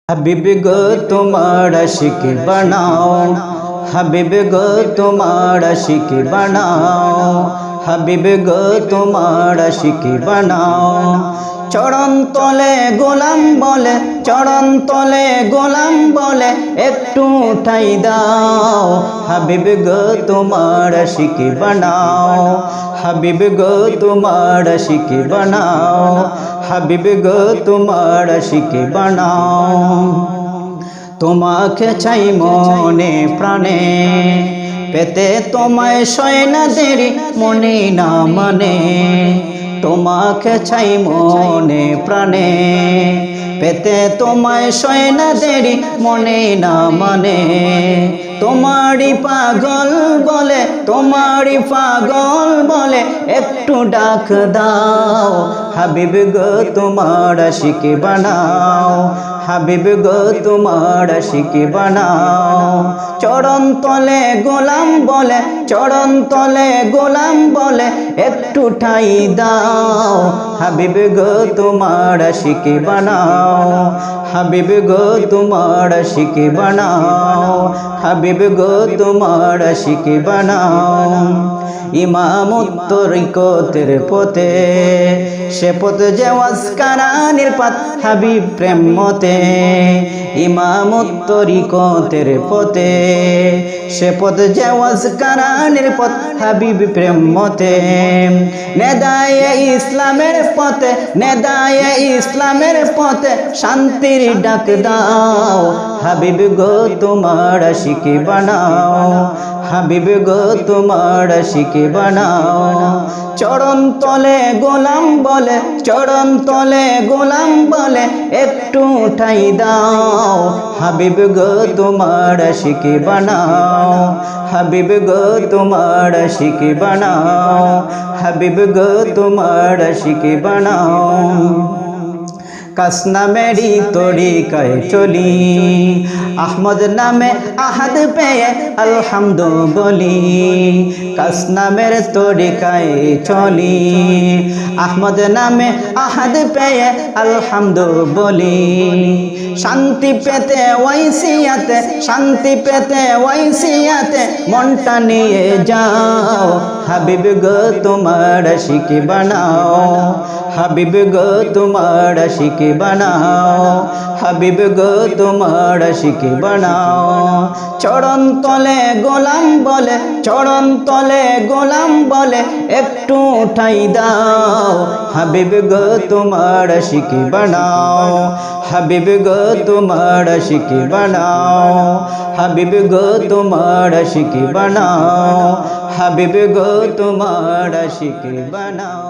হাবিব গো তোমার আশিক বানাও, হাবিব গো তোমার আশিক বানাও, হাবিব গো তোমার আশিক বানাও। চরণ তলে গোলাম বলে, চরণ তলে গোলাম বলে একটু ঠাই দাও। হাবিব গো তোমার আশিক বানাও, হাবিব গো তোমার আশিক বানাও, হাবিব গো তোমার আশিক বানাও। তোমাকে চাই মনে প্রাণে, পেতে তোমায় সয় না দেরি মনে না মানে। তোমাকে চাই মনে প্রাণে, পেতে তোমায় সয় না দেরি মনে না মানে। তোমারি পাগল বলে, তোমারি পাগল বলে একটু ডাক দাও। হাবিব গো তোমার আশিক বানাও, হাবিব গো তোমার আশিক বানাও। চরণ তলে গোলাম বলে, চরণ তলে গোলাম বলে একটু ঠাই দাও। হাবিব গো তোমার আশিক বানাও, হাবিব গো তোমার আশিক বানাও, হাবিব গো তোমার আশিক বানাও। ইমামত তরিকতের পথে, সে পথ যে ওয়াজকারানির পাত হাবিব প্রেম মতে। ইমামত তরিকতের পথে, সে পথ যে ওয়াজকারানির পথ হাবিব প্রেম মতে। নেদায়ে ইসলামের পথে, নেদায়ে ইসলামের পথে শান্তির ডাক দাও। হাবিব গো তোমার আশিক বানাও, হাবিব গো তোমার আশিক বানাও। চরণ তলে গোলাম বলে, চরণ তলে গোলাম বলে একটু ঠাই দাও। হাবিব গো তোমার আশিক বানাও, হাবিব গো তোমার আশিক বানাও, হাবিব গো তোমার আশিক বানাও। কাস নামেরই তরিকায় চলি, আহমদ নামে আহাদ পেয়ে আলহামদু বলি। কাস নামের তরিকায় চলি, আহমদ নামে আহাদ পেয়ে আলহামদু বলি। শান্তি পেতে ওয়াইসিয়াতে, শান্তি পেতে ওয়াইসিয়াতে মনটা নিয়ে যাও। হাবিব গো তোমার আশিক বানাও, হাবিব গো তোমার আশিক বানাও, হাবিব গো তোমার আশিক বানাও। চরণ তলে গোলাম বলে, চরণ তলে গোলাম বলে একটু ঠাই দাও। হাবিব গো তোমার আশিক বানাও, হাবিব গো তোমার আশিক বানাও, হাবিব গো তোমার আশিক বানাও, হাবিব গো তোমার আশিক বানাও।